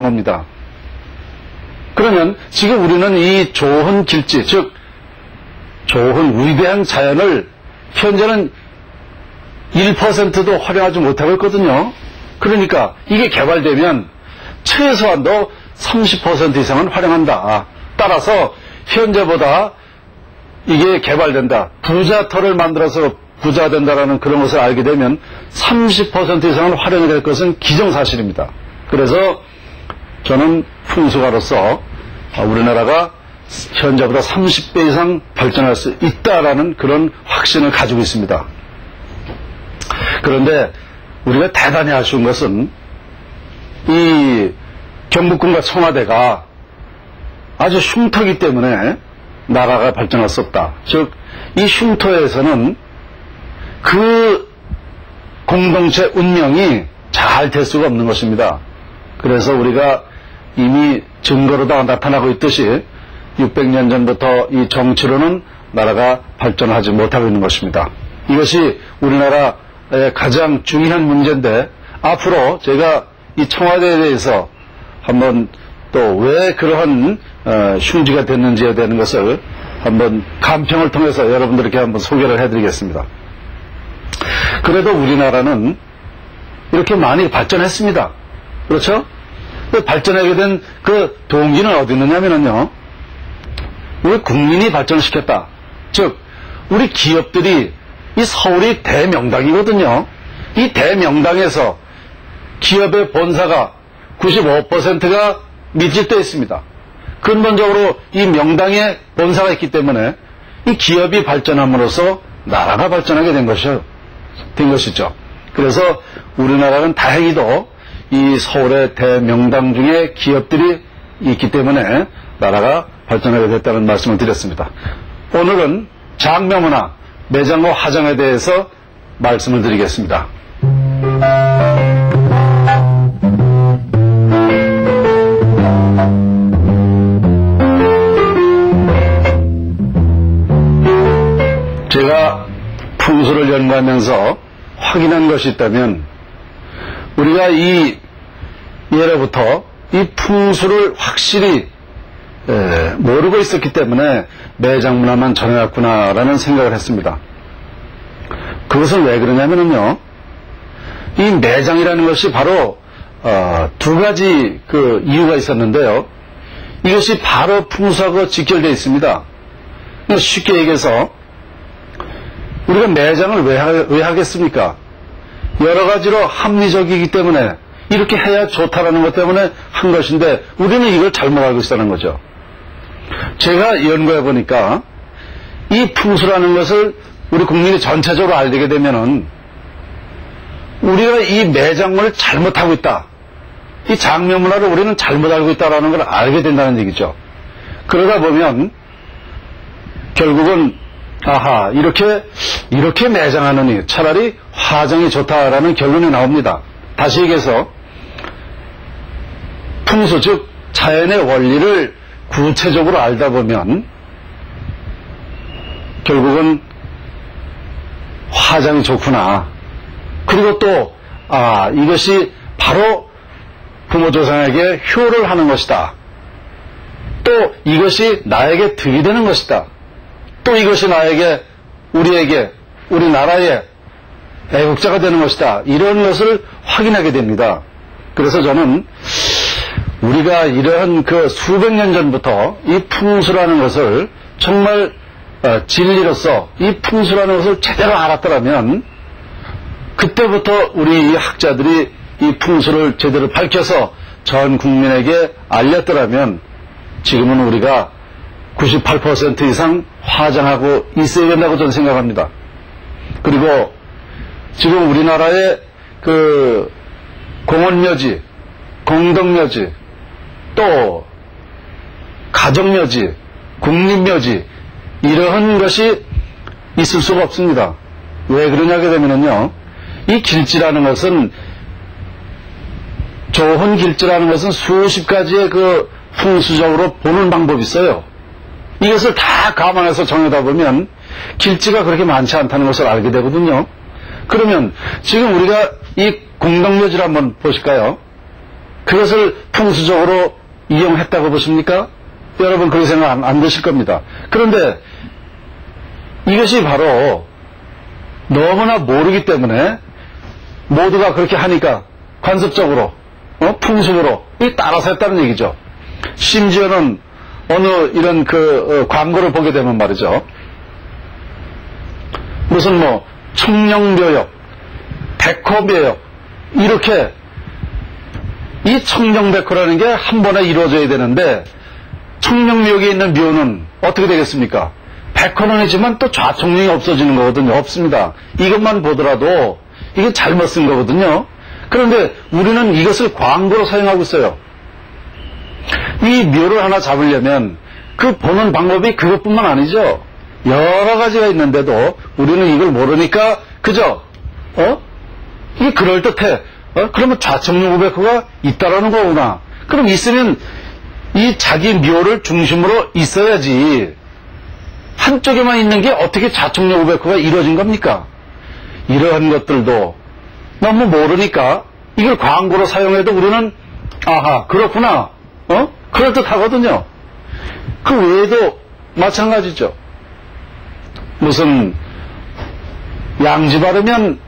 겁니다. 그러면 지금 우리는 이 좋은 길지, 즉 좋은 위대한 자연을 현재는 1%도 활용하지 못하고 있거든요. 그러니까 이게 개발되면 최소한도 30% 이상은 활용한다. 따라서 현재보다 이게 개발된다. 부자터를 만들어서 부자가 된다라는 그런 것을 알게 되면 30% 이상을 활용이 될 것은 기정사실입니다. 그래서 저는 풍수가로서 우리나라가 현재보다 30배 이상 발전할 수 있다라는 그런 확신을 가지고 있습니다. 그런데 우리가 대단히 아쉬운 것은 이 경북군과 청와대가 아주 흉터이기 때문에 나라가 발전할 수 없다. 즉, 이 흉터에서는 그 공동체 운명이 잘 될 수가 없는 것입니다. 그래서 우리가 이미 증거로 다 나타나고 있듯이 600년 전부터 이 정치로는 나라가 발전하지 못하고 있는 것입니다. 이것이 우리나라의 가장 중요한 문제인데, 앞으로 제가 이 청와대에 대해서 한번 또 왜 그러한 흉지가 됐는지에 대한 것을 한번 간평을 통해서 여러분들에게 한번 소개를 해드리겠습니다. 그래도 우리나라는 이렇게 많이 발전했습니다. 그렇죠? 발전하게 된 그 동기는 어디 있느냐면요, 우리 국민이 발전시켰다. 즉, 우리 기업들이, 이 서울이 대명당이거든요. 이 대명당에서 기업의 본사가 95%가 밀집되어 있습니다. 근본적으로 이 명당에 본사가 있기 때문에 이 기업이 발전함으로써 나라가 발전하게 된 것이죠. 그래서 우리나라는 다행히도 이 서울의 대명당 중에 기업들이 있기 때문에 나라가 발전하게 됐다는 말씀을 드렸습니다. 오늘은 장명문화, 매장과 화장에 대해서 말씀을 드리겠습니다. 제가 풍수를 연구하면서 확인한 것이 있다면, 우리가 이 예로부터 이 풍수를 확실히 모르고 있었기 때문에 매장문화만 전해왔구나라는 생각을 했습니다. 그것은 왜 그러냐면요, 이 매장이라는 것이 바로 두 가지 그 이유가 있었는데요, 이것이 바로 풍수하고 직결되어 있습니다. 쉽게 얘기해서 우리가 매장을 왜 하겠습니까? 여러 가지로 합리적이기 때문에, 이렇게 해야 좋다라는 것 때문에 한 것인데, 우리는 이걸 잘못 알고 있다는 거죠. 제가 연구해 보니까 이 풍수라는 것을 우리 국민이 전체적으로 알게 되면은 우리가 이 매장문을 잘못하고 있다, 이 장면문화를 우리는 잘못 알고 있다라는 걸 알게 된다는 얘기죠. 그러다 보면 결국은 이렇게 매장하느니 차라리 화장이 좋다라는 결론이 나옵니다. 다시 얘기해서 풍수, 즉 자연의 원리를 구체적으로 알다 보면 결국은 화장이 좋구나, 그리고 또 이것이 바로 부모 조상에게 효를 하는 것이다, 또 이것이 나에게 득이 되는 것이다, 또 이것이 우리 나라의 애국자가 되는 것이다, 이런 것을 확인하게 됩니다. 그래서 저는 우리가 이러한 그 수백 년 전부터 이 풍수라는 것을 정말 진리로서 이 풍수라는 것을 제대로 알았더라면, 그때부터 우리 학자들이 이 풍수를 제대로 밝혀서 전 국민에게 알렸더라면 지금은 우리가 98% 이상 화장하고 있어야 된다고 저는 생각합니다. 그리고 지금 우리나라의 그 공원묘지, 공덕묘지, 또 가정묘지, 국립묘지, 이러한 것이 있을 수가 없습니다. 왜 그러냐게 되면요, 이 길지라는 것은, 좋은 길지라는 것은 수십 가지의 그 풍수적으로 보는 방법이 있어요. 이것을 다 감안해서 정하다 보면 길지가 그렇게 많지 않다는 것을 알게 되거든요. 그러면 지금 우리가 이 공덕묘지를 한번 보실까요? 그것을 풍수적으로 이용했다고 보십니까? 여러분 그렇게 생각 안 드실 겁니다. 그런데 이것이 바로 너무나 모르기 때문에 모두가 그렇게 하니까 관습적으로 풍습으로 따라서 했다는 얘기죠. 심지어는 어느 이런 광고를 보게 되면 말이죠. 무슨 청령묘역, 백호묘역 이렇게 이 청정백호라는 게 한 번에 이루어져야 되는데 청정묘역에 있는 묘는 어떻게 되겠습니까? 백호는 있지만 또 좌청령이 없어지는 거거든요. 없습니다. 이것만 보더라도 이게 잘못 쓴 거거든요. 그런데 우리는 이것을 광고로 사용하고 있어요. 이 묘를 하나 잡으려면 그 보는 방법이 그것뿐만 아니죠. 여러 가지가 있는데도 우리는 이걸 모르니까 그저 이게 그럴듯해. 그러면 좌청령 우백호가 있다라는 거구나. 그럼 있으면 이 자기 묘를 중심으로 있어야지 한쪽에만 있는 게 어떻게 좌청령 우백호가 이루어진 겁니까? 이러한 것들도 너무 모르니까 이걸 광고로 사용해도 우리는 아하 그렇구나 그럴듯하거든요. 그 외에도 마찬가지죠. 무슨 양지 바르면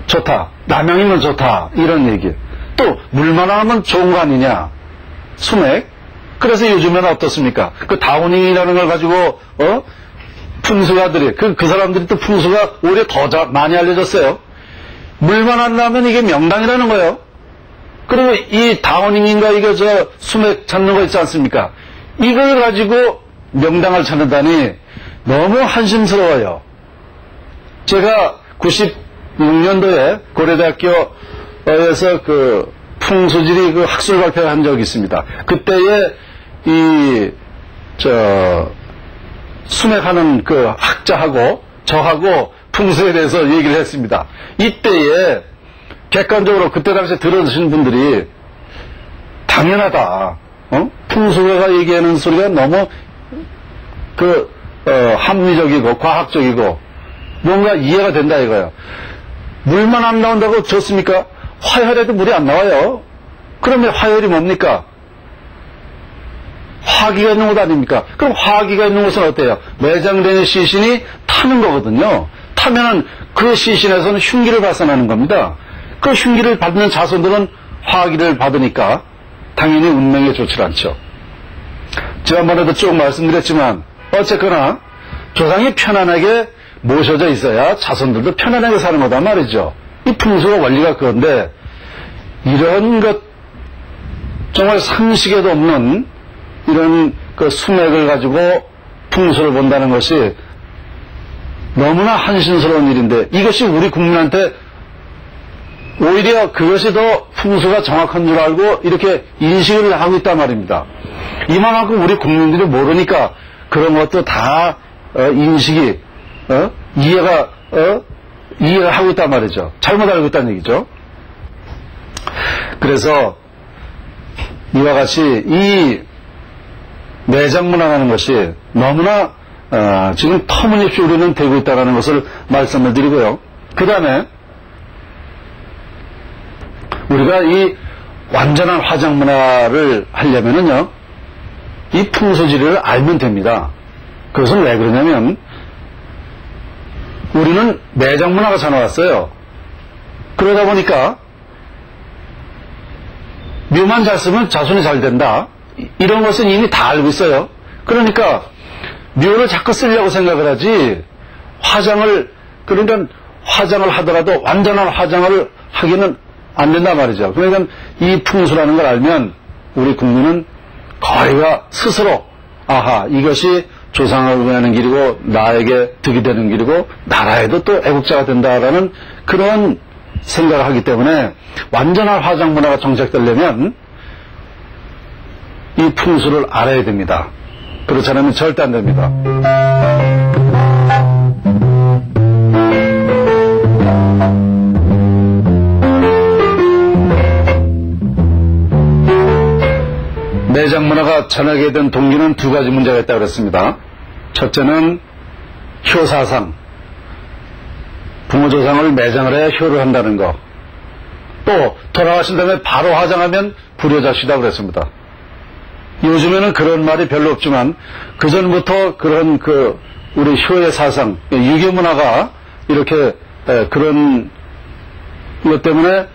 좋다, 남양이면 좋다 이런 얘기. 또 물만 하면 좋은 거 아니냐, 수맥. 그래서 요즘에는 어떻습니까? 그 다우닝이라는 걸 가지고 풍수가들이 그 사람들이 또 풍수가 오히려 더 많이 알려졌어요. 물만 한다면 이게 명당이라는 거예요. 그리고 이 다우닝인가 이거 수맥 찾는 거 있지 않습니까? 이걸 가지고 명당을 찾는다니 너무 한심스러워요. 제가 96년도에 고려대학교에서 풍수지리 학술 발표를 한 적이 있습니다. 그때에 수맥하는 학자하고 저하고 풍수에 대해서 얘기를 했습니다. 이때에 객관적으로 그때 당시에 들으신 분들이 당연하다. 풍수가 얘기하는 소리가 너무 합리적이고 과학적이고 뭔가 이해가 된다 이거예요. 물만 안 나온다고 좋습니까? 화열에도 물이 안 나와요. 그러면 화열이 뭡니까? 화기가 있는 곳 아닙니까? 그럼 화기가 있는 곳은 어때요? 매장된 시신이 타는 거거든요. 타면은 그 시신에서는 흉기를 발산하는 겁니다. 그 흉기를 받는 자손들은 화기를 받으니까 당연히 운명에 좋지 않죠. 지난번에도 쭉 말씀드렸지만 어쨌거나 조상이 편안하게 모셔져 있어야 자손들도 편안하게 사는 거다 말이죠. 이 풍수가 원리가 그런데 이런 것 정말 상식에도 없는 이런 수맥을 가지고 풍수를 본다는 것이 너무나 한심스러운 일인데 이것이 우리 국민한테 오히려 그것이 더 풍수가 정확한 줄 알고 이렇게 인식을 하고 있단 말입니다. 이만큼 우리 국민들이 모르니까 그런 것도 다 인식이 이해가 하고 있단 말이죠. 잘못 알고 있다는 얘기죠. 그래서 이와 같이 이 매장문화라는 것이 너무나 지금 터무니없이 우리는 되고 있다는 것을 말씀을 드리고요. 그 다음에 우리가 이 완전한 화장문화를 하려면은요, 이 풍수지리를 알면 됩니다. 그것은 왜 그러냐면 우리는 매장문화가 살아왔어요. 그러다 보니까 묘만 잘 쓰면 자손이 잘 된다. 이런 것은 이미 다 알고 있어요. 그러니까 묘를 자꾸 쓰려고 생각을 하지 그러니까 화장을 하더라도 완전한 화장을 하기는 안 된단 말이죠. 그러니까 이 풍수라는 걸 알면 우리 국민은 거의가 스스로 아하 이것이 조상을 응하는 길이고 나에게 득이 되는 길이고 나라에도 또 애국자가 된다라는 그런 생각을 하기 때문에 완전한 화장 문화가 정착되려면 이 풍수를 알아야 됩니다. 그렇지 않으면 절대 안 됩니다. 매장 문화가 전하게 된 동기는 두 가지 문제가 있다고 그랬습니다. 첫째는 효사상, 부모 조상을 매장을 해야 효를 한다는 거. 또 돌아가신 다음에 바로 화장하면 불효자시다 그랬습니다. 요즘에는 그런 말이 별로 없지만 그전부터 그런 우리 효의 사상, 유교 문화가 이렇게 그런 것 때문에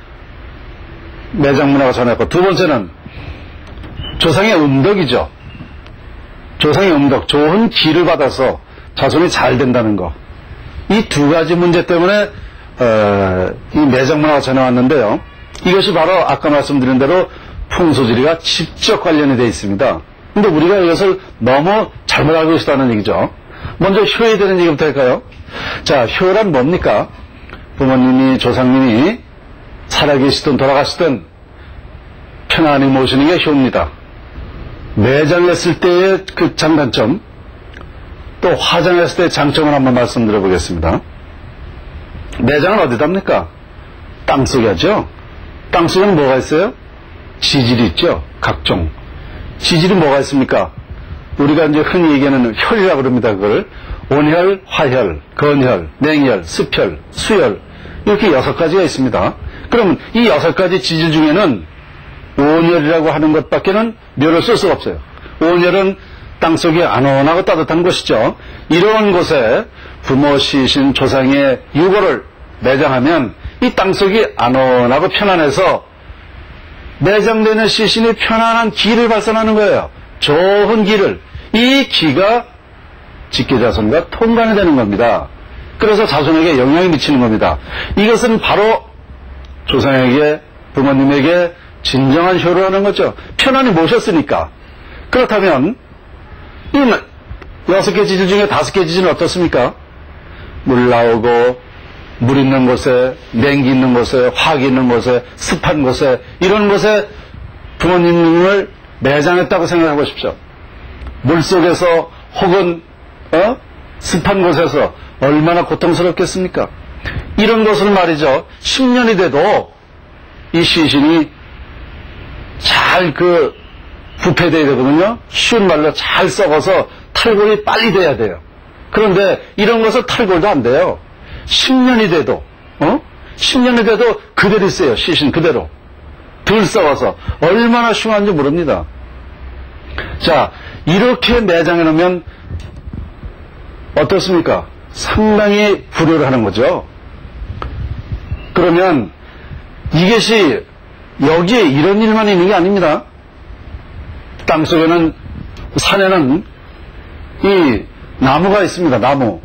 매장 문화가 전했고, 두 번째는 조상의 음덕이죠. 조상의 음덕, 좋은 기를 받아서 자손이 잘 된다는 거. 이 두 가지 문제 때문에 이 매장 문화가 전해왔는데요. 이것이 바로 아까 말씀드린 대로 풍수지리가 직접 관련이 되어 있습니다. 근데 우리가 이것을 너무 잘못 알고 있다는 얘기죠. 먼저 효에 대한 얘기부터 할까요? 자, 효란 뭡니까? 부모님이, 조상님이 살아계시든 돌아가시든 편안히 모시는 게 효입니다. 매장했을 때의 그 장단점, 또 화장했을 때의 장점을 한번 말씀드려 보겠습니다. 매장은 어디다 합니까? 땅속에 하죠. 땅속에는 뭐가 있어요? 지질이 있죠. 각종. 지질이 뭐가 있습니까? 우리가 이제 흔히 얘기하는 혈이라고 그럽니다. 그걸. 온혈, 화혈, 건혈, 냉혈, 습혈, 수혈. 이렇게 6가지가 있습니다. 그러면 이 6가지 지질 중에는 온혈이라고 하는 것밖에는 묘를 쓸 수가 없어요. 온혈은 땅속이 안온하고 따뜻한 곳이죠. 이런 곳에 부모, 시신, 조상의 유골을 매장하면 이 땅속이 안온하고 편안해서 매장되는 시신이 편안한 기를 발산하는 거예요. 좋은 기를. 이 기가 직계자손과 통관이 되는 겁니다. 그래서 자손에게 영향이 미치는 겁니다. 이것은 바로 조상에게, 부모님에게 진정한 효를 하는 거죠. 편안히 모셨으니까. 그렇다면 이 6개 지질 중에 5개 지질은 어떻습니까? 물 나오고 물 있는 곳에, 냉기 있는 곳에, 화기 있는 곳에, 습한 곳에, 이런 곳에 부모님을 매장했다고 생각해 보십시오. 물 속에서 혹은 습한 곳에서 얼마나 고통스럽겠습니까? 이런 것을 말이죠. 10년이 돼도 이 시신이 잘 부패돼야 되거든요. 쉬운 말로 잘 썩어서 탈골이 빨리 돼야 돼요. 그런데 이런 것은 탈골도 안 돼요. 10년이 돼도 10년이 돼도 그대로 있어요. 시신 그대로. 덜 썩어서 얼마나 흉한지 모릅니다. 자, 이렇게 매장해 놓으면 어떻습니까? 상당히 불효를 하는 거죠. 그러면 이것이 여기에 이런 일만 있는 게 아닙니다. 땅속에는, 산에는 이 나무가 있습니다. 나무.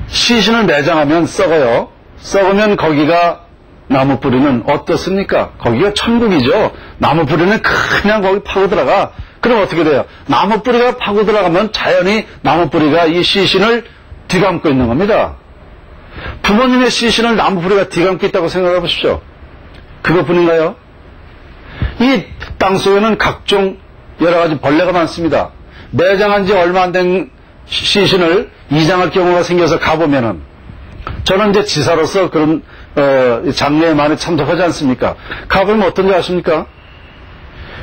시신을 매장하면 썩어요. 썩으면 거기가 나무 뿌리는 어떻습니까? 거기가 천국이죠. 나무 뿌리는 그냥 거기 파고 들어가. 그럼 어떻게 돼요? 나무 뿌리가 파고 들어가면 자연히 나무 뿌리가 이 시신을 뒤감고 있는 겁니다. 부모님의 시신을 나무 뿌리가 뒤감고 있다고 생각해 보십시오. 그것뿐인가요? 이 땅속에는 각종 여러 가지 벌레가 많습니다. 매장한 지 얼마 안 된 시신을 이장할 경우가 생겨서 가보면은, 저는 이제 지사로서 그런 장례에 많이 참석하지 않습니까? 가보면 어떤지 아십니까?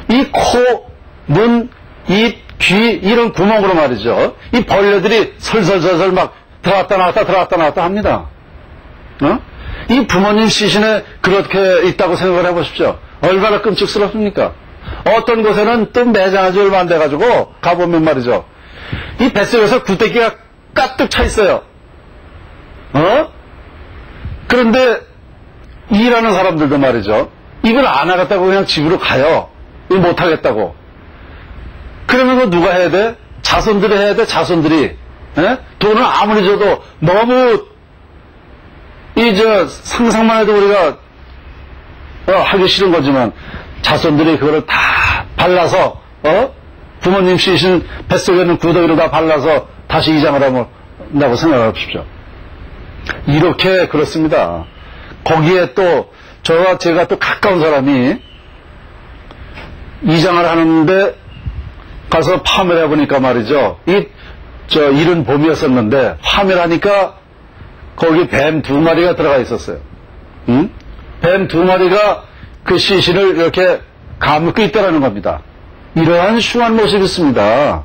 이 코, 문, 입, 귀 이런 구멍으로 말이죠. 이 벌레들이 설설설설 막 들어왔다 나왔다 들어왔다 나왔다 합니다. 이 부모님 시신에 그렇게 있다고 생각을 해보십시오. 얼마나 끔찍스럽습니까? 어떤 곳에는 또 매장하지 얼마 안 돼가지고 가보면 말이죠. 이 뱃속에서 구데기가 가득 차 있어요. 그런데 일하는 사람들도 말이죠. 이걸 안 하겠다고 그냥 집으로 가요. 이거 못하겠다고. 그러면 그거 누가 해야 돼? 자손들이 해야 돼, 자손들이. 돈을 아무리 줘도 너무 상상만 해도 우리가 하기 싫은 거지만 자손들이 그거를 다 발라서 부모님 시신 뱃속에 있는 구더기로 다 발라서 다시 이장을 한다고 생각해 보십시오. 이렇게 그렇습니다. 거기에 또 제가 또 가까운 사람이 이장을 하는데 가서 파멸해 보니까 말이죠. 이른 봄이었었는데 파멸하니까 거기 뱀 2마리가 들어가 있었어요. 뱀 2마리가 그 시신을 이렇게 감고 있다라는 겁니다. 이러한 흉한 모습이 있습니다.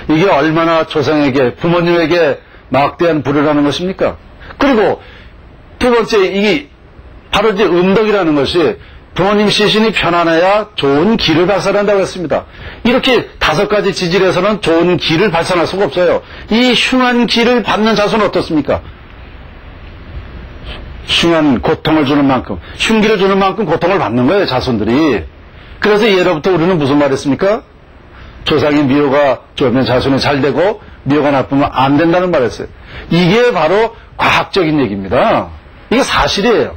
이게 얼마나 조상에게, 부모님에게 막대한 불효라는 것입니까? 그리고 두 번째, 바로 이제 음덕이라는 것이 부모님 시신이 편안해야 좋은 기를 발산한다고 했습니다. 이렇게 5가지 지질에서는 좋은 기를 발산할 수가 없어요. 이 흉한 기를 받는 자손은 어떻습니까? 흉한 고통을 주는 만큼, 흉기를 주는 만큼 고통을 받는 거예요, 자손들이. 그래서 예로부터 우리는 무슨 말 했습니까? 조상이 미호가 좋으면 자손이 잘 되고 미호가 나쁘면 안 된다는 말 했어요. 이게 바로 과학적인 얘기입니다. 이게 사실이에요.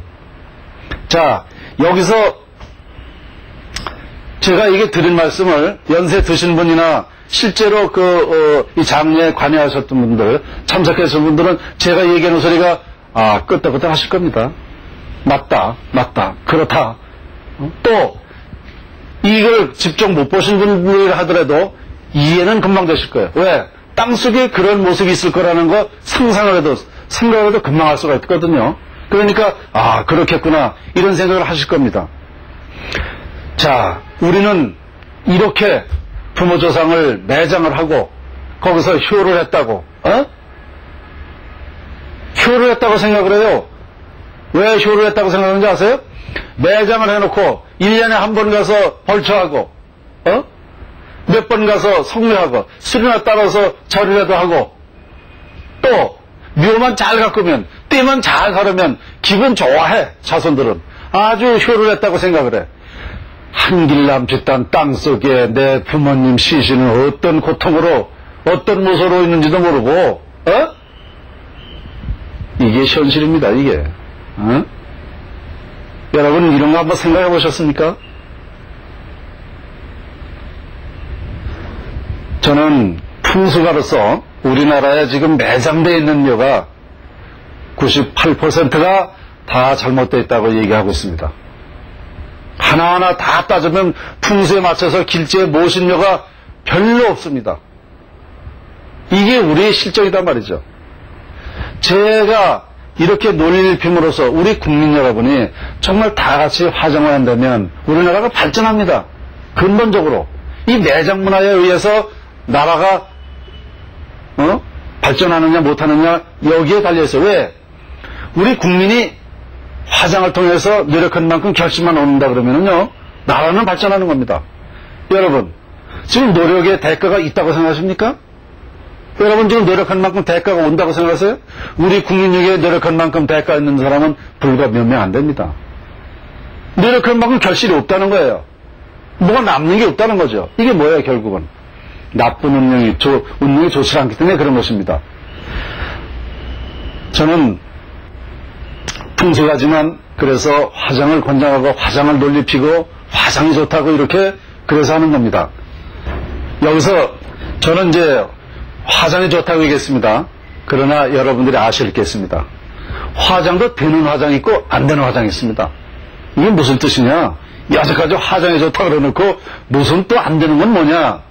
자, 여기서 제가 이게 드린 말씀을 연세 드신 분이나 실제로 이 장례에 관여하셨던 분들, 참석하신 분들은 제가 얘기하는 소리가 끄떡끄떡 하실 겁니다. 맞다, 그렇다. 또 이걸 직접 못 보신 분들 하더라도 이해는 금방 되실 거예요. 왜? 땅속에 그런 모습이 있을 거라는 거 상상을 해도, 생각을 해도 금방 할 수가 있거든요. 그러니까 그렇겠구나 이런 생각을 하실 겁니다. 자, 우리는 이렇게 부모 조상을 매장을 하고 거기서 효를 했다고 효를 했다고 생각을 해요. 왜 효를 했다고 생각하는지 아세요? 매장을 해놓고 1년에 한 번 가서 벌초하고 몇 번 가서 성묘하고 술이나 따라서 절이라도 하고 또 묘만 잘 가꾸면 띠만 잘 가르면 기분 좋아해. 자손들은 아주 효를 했다고 생각을 해. 한길남짓단 땅속에 내 부모님 시신은 어떤 고통으로 어떤 모습으로 있는지도 모르고 이게 현실입니다. 이게 여러분 이런 거 한번 생각해 보셨습니까? 저는 풍수가로서 우리나라에 지금 매장되어 있는 묘가 98%가 다 잘못되어 있다고 얘기하고 있습니다. 하나하나 다 따지면 풍수에 맞춰서 길지에 모신 묘가 별로 없습니다. 이게 우리의 실정이단 말이죠. 제가 이렇게 논리를 핌으로써 우리 국민 여러분이 정말 다 같이 화정을 한다면 우리나라가 발전합니다. 근본적으로 이 매장 문화에 의해서 나라가 발전하느냐 못하느냐 여기에 달려있어요. 왜? 우리 국민이 화장을 통해서 노력한 만큼 결실만 얻는다 그러면은요 나라는 발전하는 겁니다. 여러분 지금 노력의 대가가 있다고 생각하십니까? 여러분 지금 노력한 만큼 대가가 온다고 생각하세요? 우리 국민 중에 노력한 만큼 대가 있는 사람은 불과 몇 명 안 됩니다. 노력한 만큼 결실이 없다는 거예요. 뭐가 남는 게 없다는 거죠. 이게 뭐예요 결국은? 나쁜 운명이 좋지 않기 때문에 그런 것입니다. 저는 풍수가지만 그래서 화장을 권장하고 화장을 논리피고 화장이 좋다고 이렇게 그래서 하는 겁니다. 여기서 저는 이제 화장이 좋다고 얘기했습니다. 그러나 여러분들이 아시겠습니다. 화장도 되는 화장이 있고 안 되는 화장이 있습니다. 이게 무슨 뜻이냐? 여태까지 화장이 좋다고 그러놓고 무슨 또 안 되는 건 뭐냐?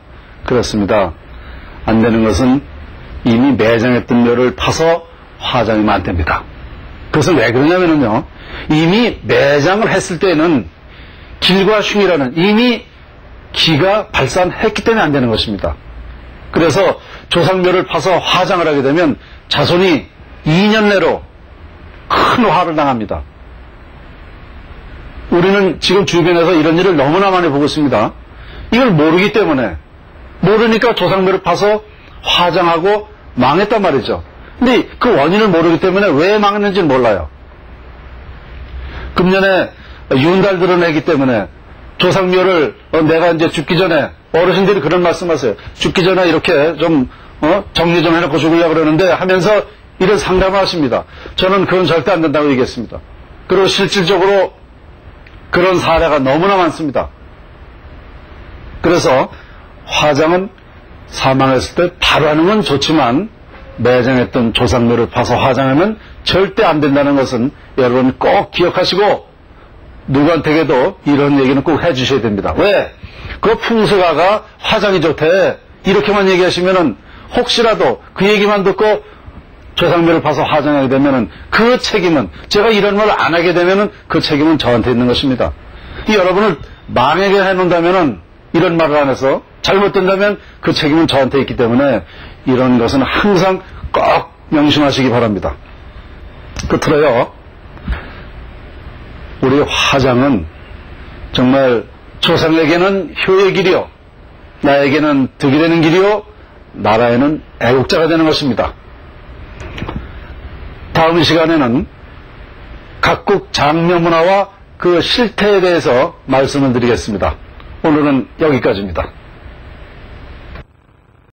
그렇습니다. 안 되는 것은 이미 매장했던 묘를 파서 화장이면 안 됩니다. 그것은 왜 그러냐면요. 이미 매장을 했을 때는 길과 흉이라는 이미 기가 발산했기 때문에 안 되는 것입니다. 그래서 조상묘를 파서 화장을 하게 되면 자손이 2년 내로 큰 화를 당합니다. 우리는 지금 주변에서 이런 일을 너무나 많이 보고 있습니다. 이걸 모르기 때문에 모르니까 조상묘를 파서 화장하고 망했단 말이죠. 근데 그 원인을 모르기 때문에 왜 망했는지는 몰라요. 금년에 윤달 드러내기 때문에 조상묘를 내가 이제 죽기 전에 어르신들이 그런 말씀하세요. 죽기 전에 이렇게 좀 정리 좀 해놓고 죽으려고 그러는데 하면서 이런 상담을 하십니다. 저는 그건 절대 안 된다고 얘기했습니다. 그리고 실질적으로 그런 사례가 너무나 많습니다. 그래서 화장은 사망했을 때 바로 하는 건 좋지만 매장했던 조상묘를 파서 화장하면 절대 안 된다는 것은 여러분 꼭 기억하시고 누구한테도 이런 얘기는 꼭 해주셔야 됩니다. 왜? 그 풍수가가 화장이 좋대 이렇게만 얘기하시면은 혹시라도 그 얘기만 듣고 조상묘를 파서 화장하게 되면은 그 책임은 제가 이런 말 안 하게 되면은 그 책임은 저한테 있는 것입니다. 여러분을 망하게 해놓는다면은 이런 말을 안 해서 잘못된다면 그 책임은 저한테 있기 때문에 이런 것은 항상 꼭 명심하시기 바랍니다. 끝으로요. 우리 화장은 정말 조상에게는 효의 길이요, 나에게는 득이 되는 길이요, 나라에는 애국자가 되는 것입니다. 다음 시간에는 각국 장려 문화와 그 실태에 대해서 말씀을 드리겠습니다. 오늘은 여기까지입니다.